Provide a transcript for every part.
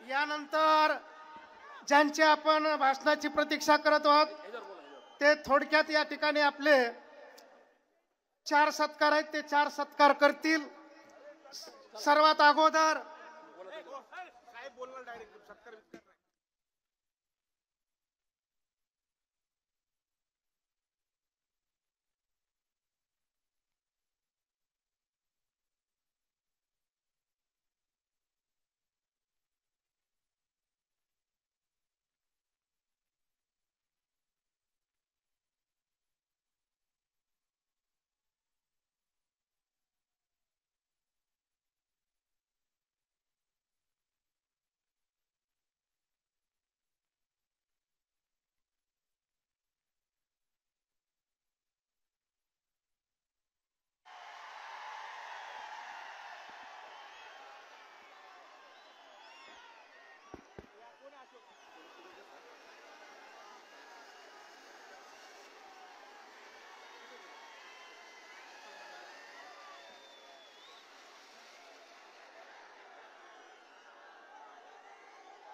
यानंतर ज्यांची आपण भाषणाची प्रतीक्षा करत आहोत ते थोडक्यात या ठिकाणी आपले 4 सत्कार आहेत, ते 4 सत्कार करतील। सर्वात अगोदर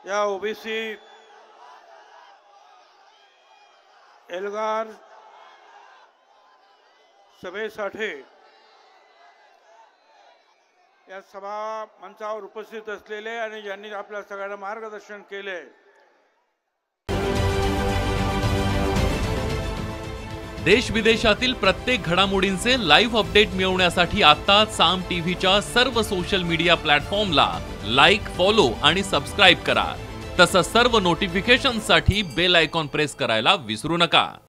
या ओबीसी एल्गार सभेसाठी या सभा मंचावर उपस्थित असलेले आणि ज्यांनी आपल्या सगळ्यांना मार्गदर्शन केले, देश विदेशातील प्रत्येक घडामोडींचे लाईव्ह अपडेट मिळवण्यासाठी आता साम टीव्हीच्या सर्व सोशल मीडिया प्लॅटफॉर्मला लाईक, फॉलो आणि सबस्क्राईब करा। तसंच सर्व नोटिफिकेशनसाठी बेल आयकॉन प्रेस करायला विसरू नका।